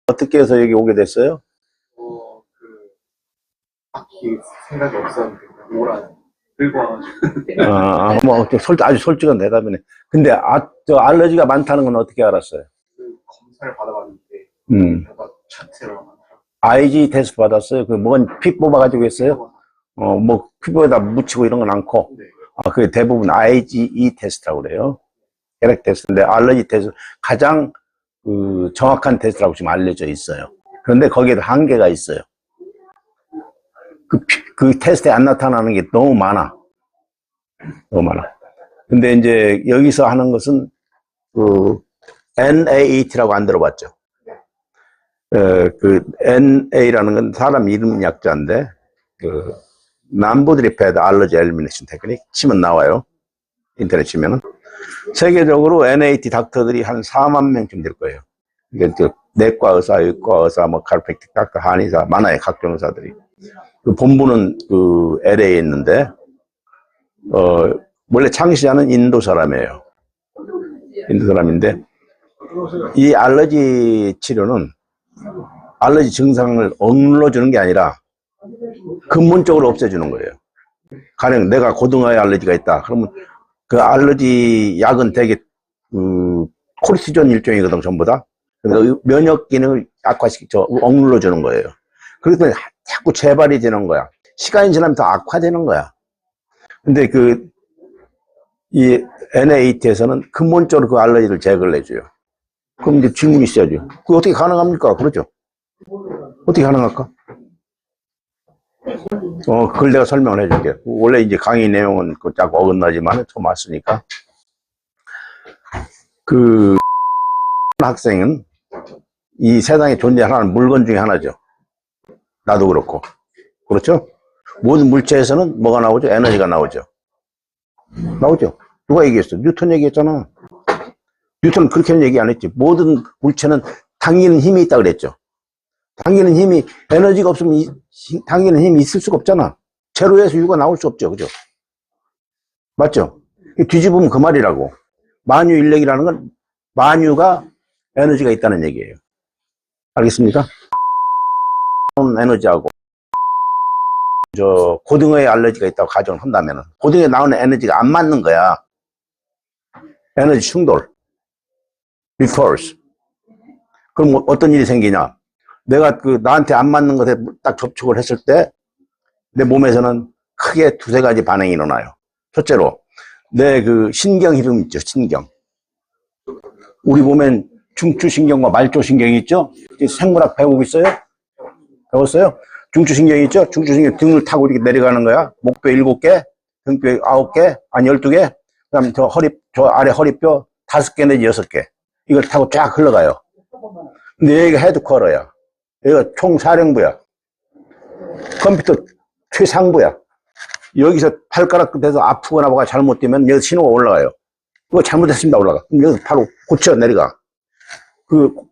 어떻게 해서 여기 오게 됐어요? 딱히 생각이 없었는데, 오란 들고 와가지고. 아주 솔직한 대답이네. 근데, 저 알러지가 많다는 건 어떻게 알았어요? 검사를 받아봤는데, 결과 자체로 많더라고요. IG 테스트 받았어요? 피 뽑아가지고 했어요? 피부에다 묻히고 이런 건 않고? 네. 그게 대부분 IgE 테스트라고 그래요. 혈액 테스트인데, 알러지 테스트, 가장, 정확한 테스트라고 지금 알려져 있어요. 그런데 거기에도 한계가 있어요. 그 테스트에 안 나타나는 게 너무 많아. 너무 많아. 근데 이제 여기서 하는 것은, NAET라고 안 들어봤죠? NA라는 건 사람 이름 약자인데, 남부드리패드 알러지 엘리미네이션 테크닉 치면 나와요. 인터넷 치면은. 세계적으로 NAT 닥터들이 한 4만 명쯤 될 거예요. 이게 내과 의사, 의과 의사, 카르팩틱 닥터, 한의사, 많아요. 각종 의사들이. 본부는 LA에 있는데, 원래 창시자는 인도 사람이에요. 인도 사람인데, 이 알러지 치료는 알러지 증상을 억눌러주는 게 아니라 근본적으로 없애주는 거예요. 가령 내가 고등어에 알러지가 있다. 그러면 그 알러지 약은 되게 코르티존 일종이거든, 전부 다. 그래서 면역 기능을 억눌러주는 거예요. 그래서 자꾸 재발이 되는 거야. 시간이 지나면 더 악화되는 거야. 근데 이 NAT에서는 근본적으로 그 알러지를 제거를 해줘요. 그럼 이제 질문이 있어야죠. 그게 어떻게 가능합니까? 그렇죠? 어떻게 가능할까? 그걸 내가 설명을 해줄게. 원래 이제 강의 내용은 짝 어긋나지만 처음 왔으니까. 학생은 이 세상에 존재하는 물건 중에 하나죠. 나도 그렇고. 그렇죠? 모든 물체에서는 뭐가 나오죠? 에너지가 나오죠. 나오죠? 누가 얘기했어? 뉴턴 얘기했잖아. 뉴턴은 그렇게는 얘기 안 했지. 모든 물체는 당기는 힘이 있다 그랬죠. 당기는 힘이, 에너지가 없으면 당기는 힘이 있을 수가 없잖아. 제로에서 유가 나올 수 없죠. 그죠? 맞죠? 뒤집으면 그 말이라고. 만유인력이라는 건 만유가 에너지가 있다는 얘기예요. 알겠습니까? 에너지하고 고등어에 알러지가 있다고 가정을 한다면은 고등어에 나오는 에너지가 안 맞는 거야. 에너지 충돌. 리펄스. 그럼 어떤 일이 생기냐? 내가 나한테 안 맞는 것에 딱 접촉을 했을 때 내 몸에서는 크게 두세 가지 반응이 일어나요. 첫째로 내 신경 흐름 있죠. 신경. 우리 몸엔 중추신경과 말초신경이 있죠. 생물학 배우고 있어요? 배웠어요? 중추신경이 있죠. 중추신경 등을 타고 이렇게 내려가는 거야. 목뼈 7개, 등뼈 9개, 아니 12개. 그다음 저 아래 허리뼈 5개 내지 6개. 이걸 타고 쫙 흘러가요. 근데 여기가 헤드쿼터야. 여기가 총사령부야. 컴퓨터 최상부야. 여기서 발가락 끝에서 아프거나 뭐가 잘못되면 여기 신호가 올라가요. 그거 잘못했습니다. 올라가. 그럼 여기서 바로 고쳐 내려가.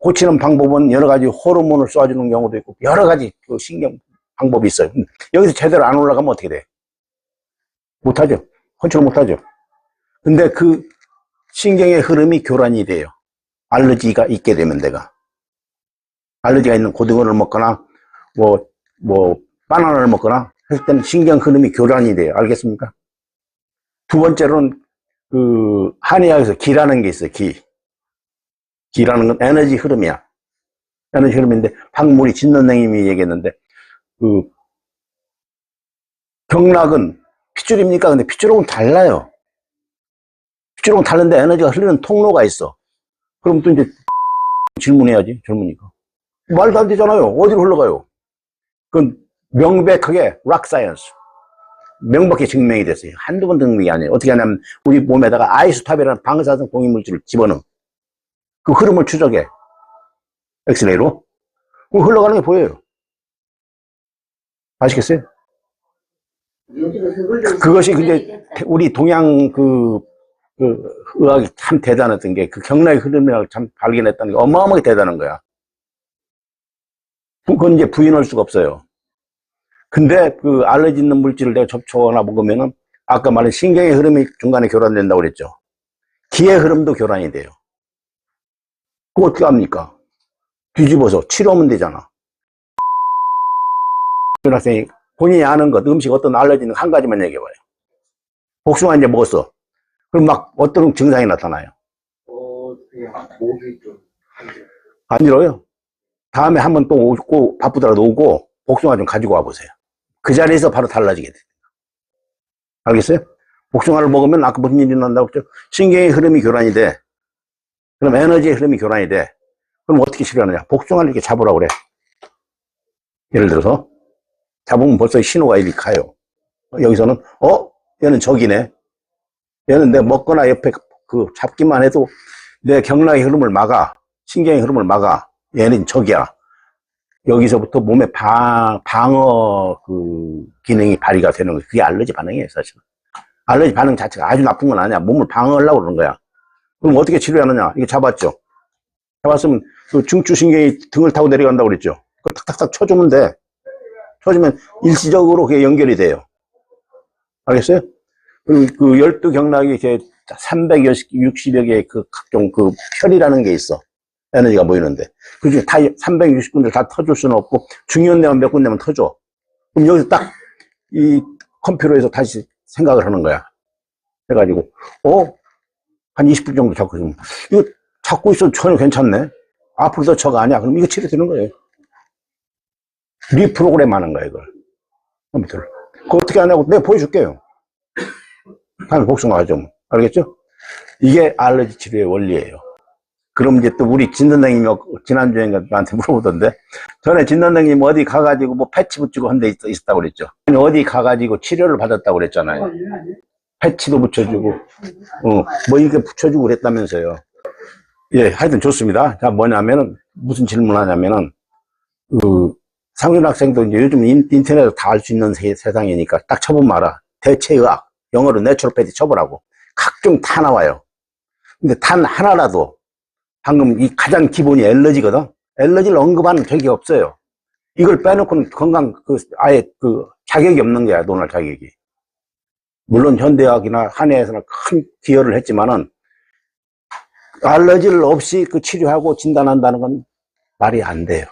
고치는 방법은 여러 가지 호르몬을 쏴주는 경우도 있고 여러 가지 신경 방법이 있어요. 여기서 제대로 안 올라가면 어떻게 돼? 못하죠. 컨트롤 못하죠. 근데 신경의 흐름이 교란이 돼요. 알러지가 있게 되면 알러지가 있는 고등어를 먹거나 바나나를 먹거나 했을 때는 신경 흐름이 교란이 돼요. 알겠습니까? 두 번째로는 한의학에서 기라는 게 있어요. 기라는 건 에너지 흐름이야. 에너지 흐름인데 방금 우리 진선생님이 얘기했는데 경락은 핏줄입니까? 근데 핏줄하고는 달라요. 핏줄하고는 다른데 에너지가 흐르는 통로가 있어. 그럼 또 이제 질문해야지. 젊으니까. 말도 안 되잖아요. 어디로 흘러가요? 그건 명백하게 락 사이언스. 명백하게 증명이 됐어요. 한두 번 증명이 아니에요. 어떻게 하냐면 우리 몸에다가 아이소탑이라는 방사성 공유물질을 집어넣어. 그 흐름을 추적해. 엑스레이로. 흘러가는 게 보여요. 아시겠어요? 그것이 근데 우리 동양 의학이 참 대단했던 게 경락의 흐름이라고 참 발견했다는 게 어마어마하게 대단한 거야. 그건 이제 부인할 수가 없어요. 근데 알러지 있는 물질을 내가 접촉하거나 먹으면은 아까 말한 신경의 흐름이 중간에 교란된다고 그랬죠. 기의 흐름도 교란이 돼요. 그거 어떻게 합니까? 뒤집어서 치료하면 되잖아. 학생이 본인이 아는 것, 음식 어떤 알러지는 한 가지만 얘기해봐요. 복숭아 이제 먹었어. 그럼 막 어떤 증상이 나타나요? 그냥 목이 좀 간지러워요. 다음에 한번 또 오고 바쁘더라도 오고 복숭아 좀 가지고 와보세요. 그 자리에서 바로 달라지게 돼요. 알겠어요? 복숭아를 먹으면 아까 무슨 일이 난다고 했죠? 신경의 흐름이 교란이 돼. 그럼 에너지의 흐름이 교란이 돼. 그럼 어떻게 치료하느냐? 복숭아를 이렇게 잡으라고 그래. 예를 들어서 잡으면 벌써 신호가 이렇게 가요. 여기서는 얘는 적이네. 얘는 내가 먹거나 옆에 그 잡기만 해도 내 경락의 흐름을 막아. 신경의 흐름을 막아. 얘는 적이야. 여기서부터 몸의 방어 그 기능이 발휘가 되는 거예요. 그게 알러지 반응이에요, 사실은. 알러지 반응 자체가 아주 나쁜 건 아니야. 몸을 방어하려고 그러는 거야. 그럼 어떻게 치료하느냐? 이거 잡았죠? 잡았으면 그 중추신경이 등을 타고 내려간다고 그랬죠? 그 탁탁탁 쳐주면 돼. 쳐주면 일시적으로 그게 연결이 돼요. 알겠어요? 그리고 그 12경락이 이렇게 360여 개의 그 각종 그 혈이라는 게 있어. 에너지가 모이는데. 그 중에 다 360군데를 다 터줄 수는 없고, 중요한 데만 몇 군데만 터줘. 그럼 여기서 딱 이 컴퓨터에서 다시 생각을 하는 거야. 해가지고, 한 20분 정도 잡고 있으면, 이거 잡고 있어도 전혀 괜찮네. 앞으로 더 저거 아니야. 그럼 이거 치료되는 거예요. 리프로그램 하는 거야, 이걸. 컴퓨터를. 그거 어떻게 하냐고 내가 보여줄게요. 다음에 복숭아 좀. 알겠죠? 이게 알러지 치료의 원리예요. 그럼 이제 또 우리 진 선생님이 지난주에 나한테 물어보던데, 전에 진 선생님 어디 가가지고 뭐 패치 붙이고 한 데 있었다고 그랬죠. 어디 가가지고 치료를 받았다고 그랬잖아요. 패치도 붙여주고, 뭐 이렇게 붙여주고 그랬다면서요. 예, 하여튼 좋습니다. 자, 뭐냐면은, 무슨 질문 하냐면은, 상준 학생도 이제 요즘 인터넷에서 다 알 수 있는 세상이니까 딱 쳐보면 알아. 대체의학, 영어로 내추로패디 쳐보라고. 각종 다 나와요. 근데 단 하나라도, 방금 이 가장 기본이 엘러지거든? 엘러지를 언급하는 적이 없어요. 이걸 빼놓고는 건강, 아예 자격이 없는 거야, 논할 자격이. 물론 현대의학이나 한의에서는 큰 기여를 했지만은, 알러지를 없이 치료하고 진단한다는 건 말이 안 돼요.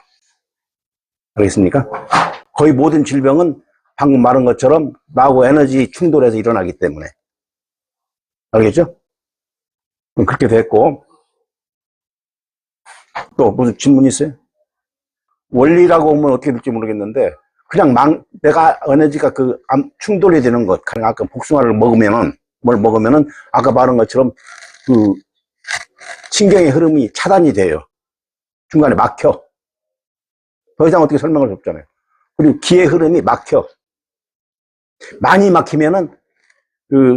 알겠습니까? 거의 모든 질병은 방금 말한 것처럼 나하고 에너지 충돌해서 일어나기 때문에. 알겠죠? 그렇게 됐고, 또 무슨 질문 있어요? 원리라고 하면 어떻게 될지 모르겠는데, 그냥 내가 에너지가 충돌이 되는 것, 가령 아까 복숭아를 먹으면은, 아까 말한 것처럼 신경의 흐름이 차단이 돼요. 중간에 막혀. 더 이상 어떻게 설명할 수 없잖아요. 그리고 기의 흐름이 막혀. 많이 막히면은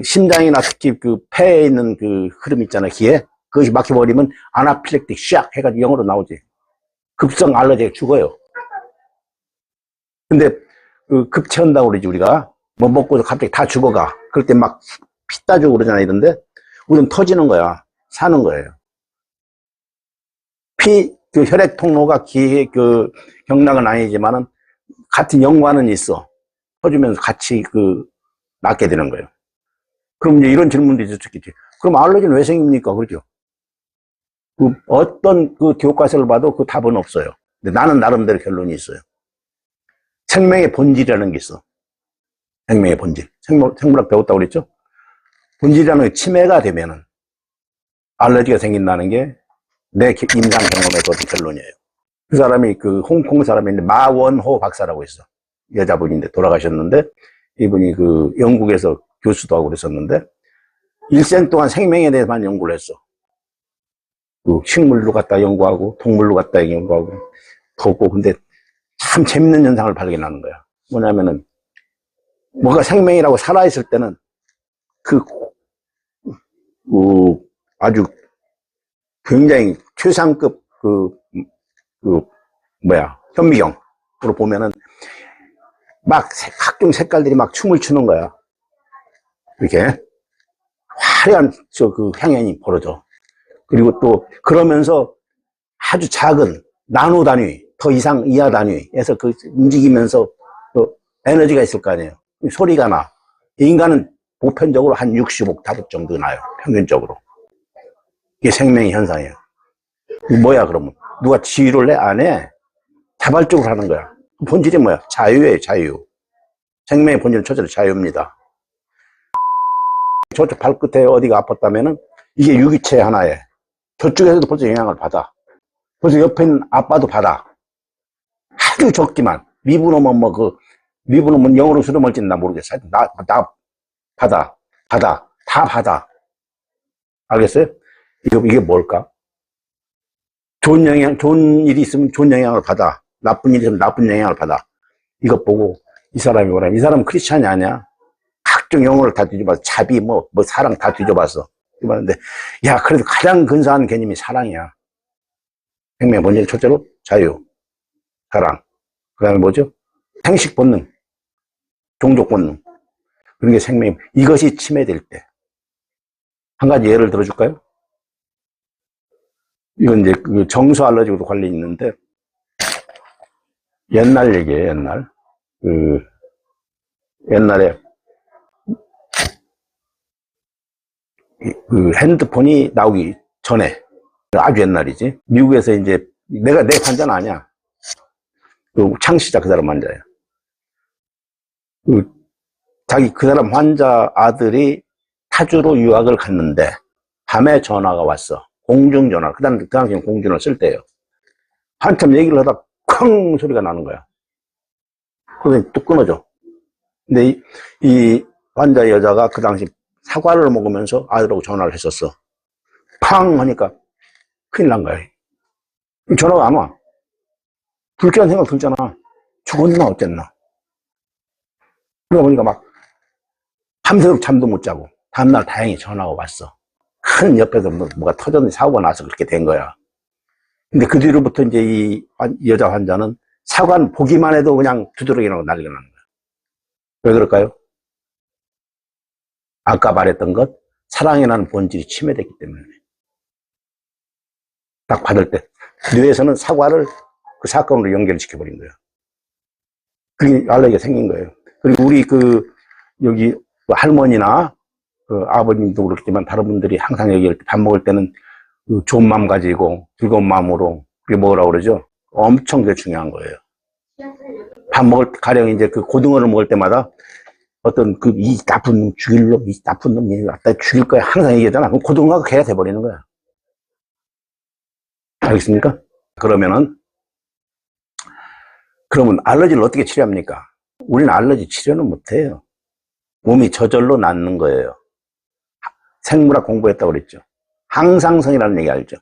심장이나 특히 폐에 있는 흐름 있잖아요. 기에. 그것이 막혀버리면 아나필렉틱 샥 해가지고 영어로 나오지. 급성 알러지가 죽어요. 근데 급체한다고 그러지 우리가. 뭐 먹고서 갑자기 다 죽어가. 그럴 때 막 피 따주고 그러잖아요. 이런데 우선 터지는 거야. 사는 거예요. 혈액 통로가 기의 경락은 아니지만은 같은 연관은 있어. 터지면서 같이 낫게 되는 거예요. 그럼 이제 이런 질문도 있었겠지. 그럼 알러지는 왜 생깁니까? 그러죠. 어떤 교과서를 봐도 답은 없어요. 근데 나는 나름대로 결론이 있어요. 생명의 본질이라는 게 있어. 생명의 본질. 생물학 배웠다고 그랬죠? 본질이라는 게 침해가 되면은 알러지가 생긴다는 게 내 임상 경험에서 얻은 결론이에요. 그 사람이 홍콩 사람인데 마원호 박사라고 있어. 여자분인데 돌아가셨는데 이분이 영국에서 교수도 하고 그랬었는데 일생 동안 생명에 대해서만 연구를 했어. 식물로 갖다 연구하고 동물로 갖다 연구하고 보고 근데 참 재밌는 현상을 발견하는 거야. 뭐냐면은 뭐가 생명이라고 살아있을 때는 아주 굉장히 최상급 현미경으로 보면은 막 각종 색깔들이 막 춤을 추는 거야. 이렇게 화려한 향연이 벌어져. 그리고 또 그러면서 아주 작은 나노 단위, 더 이상 이하 단위에서 움직이면서 에너지가 있을 거 아니에요. 소리가 나. 인간은 보편적으로 한 65옥타브 정도 나요. 평균적으로. 이게 생명의 현상이에요. 뭐야, 그러면? 누가 지휘를 해? 안 해? 자발적으로 하는 거야. 본질이 뭐야? 자유예요, 자유. 생명의 본질은 첫째로 자유입니다. 저쪽 발끝에 어디가 아팠다면은 이게 유기체 하나에 저쪽에서도 벌써 영향을 받아. 벌써 옆에 있는 아빠도 받아. 아주 적지만 미분오면 미분오면 영어로 수렴할지는 나 모르겠어. 나 받아. 다 받아. 알겠어요? 이게 뭘까? 좋은 일이 있으면 좋은 영향을 받아. 나쁜 일이 있으면 나쁜 영향을 받아. 이것 보고 이 사람이 뭐라, 이 사람은 크리스찬이 아니야. 각종 영어를 다 뒤져봤어. 자비, 사랑 다 뒤져봤어. 뒤져봤는데, 야, 그래도 가장 근사한 개념이 사랑이야. 생명의 본질 첫째로 자유, 사랑. 그 다음에 뭐죠? 생식 본능, 종족 본능. 그런 게 생명, 이것이 침해될 때. 한 가지 예를 들어줄까요? 이건 이제 그 정수 알러지하고도 관련이 있는데, 옛날 얘기예요, 옛날. 옛날에 그 핸드폰이 나오기 전에, 아주 옛날이지. 미국에서 이제, 내 환자는 아니야. 그 창시자 그 사람 환자예요. 그 사람 환자 아들이 타주로 유학을 갔는데, 밤에 전화가 왔어. 공중전화. 그 당시엔 공중전화 쓸 때예요. 한참 얘기를 하다 쾅 소리가 나는 거야. 그래서 또 끊어져. 근데 이 환자 여자가 그 당시 사과를 먹으면서 아들하고 전화를 했었어. 팡 하니까 큰일 난 거야. 전화가 안 와. 불쾌한 생각 들잖아. 죽었나 어쨌나. 그러다 보니까 막 밤새도록 잠도 못 자고 다음날 다행히 전화가 왔어. 큰 옆에서 뭐가 터졌는지 사고가 나서 그렇게 된 거야. 근데 그 뒤로부터 이제 이 여자 환자는 사관 보기만 해도 그냥 두드러기 나고 난리가 나는 거야. 왜 그럴까요? 아까 말했던 것, 사랑이라는 본질이 침해됐기 때문에. 딱 받을 때 뇌에서는 사과를 그 사건으로 연결시켜버린 거예요. 그게 알레르기가 생긴 거예요. 그리고 우리 여기 할머니나 아버님도 그렇지만 다른 분들이 항상 얘기할 때 밥 먹을 때는 좋은 마음 가지고 즐거운 마음으로 그게 뭐라고 그러죠? 엄청 그게 중요한 거예요. 밥 먹을 때 가령 이제 그 고등어를 먹을 때마다 어떤 이 나쁜 놈 죽일 놈, 이 나쁜 놈 갖다 죽일 거야 항상 얘기하잖아. 그럼 고등어가 개가 돼버리는 거야. 알겠습니까? 그러면 알러지를 어떻게 치료합니까? 우리는 알러지 치료는 못해요. 몸이 저절로 낫는 거예요. 생물학 공부했다고 그랬죠. 항상성이라는 얘기 알죠?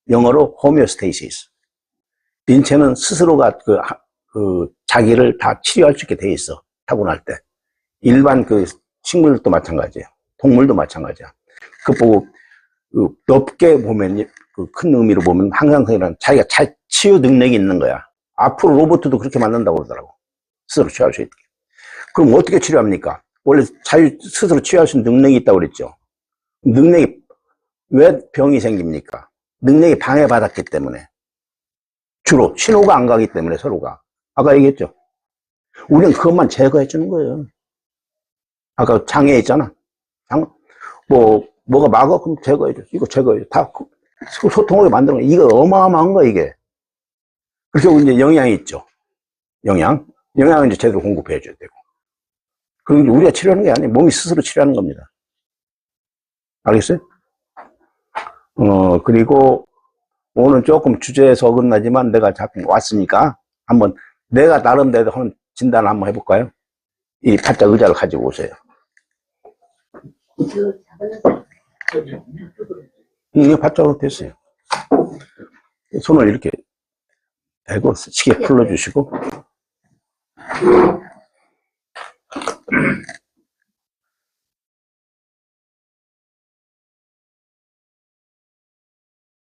영어로 homeostasis. 인체는 스스로가 자기를 다 치료할 수 있게 돼 있어. 타고날 때. 일반 식물도 마찬가지예요. 동물도 마찬가지야. 그 보고 넓게 보면 큰 의미로 보면 항상성이라는 자기가 치유 능력이 있는 거야. 앞으로 로봇도 그렇게 만든다고 그러더라고. 스스로 치유할 수 있게. 그럼 어떻게 치료합니까? 원래 스스로 치유할 수 있는 능력이 있다고 그랬죠. 능력이 왜 병이 생깁니까? 능력이 방해받았기 때문에. 주로 신호가 안 가기 때문에 서로가. 아까 얘기했죠. 우리는 그것만 제거해 주는 거예요. 아까 장애 있잖아. 뭐가 막아? 그럼 제거해 줘. 이거 제거해 줘. 다 소통하게 만드는 거야. 이거 어마어마한 거야, 이게. 그래서 이제 영양이 있죠. 영양은 이제 제대로 공급해 줘야 되고. 그리고 우리가 치료하는 게 아니에요. 몸이 스스로 치료하는 겁니다. 알겠어요? 그리고 오늘 조금 주제에서 어긋나지만 내가 자꾸 왔으니까 한번 내가 나름대로 한번 진단을 한번 해볼까요? 이 팔자 의자를 가지고 오세요. 이게 팔자로 됐어요. 손을 이렇게 대고 시계 풀러주시고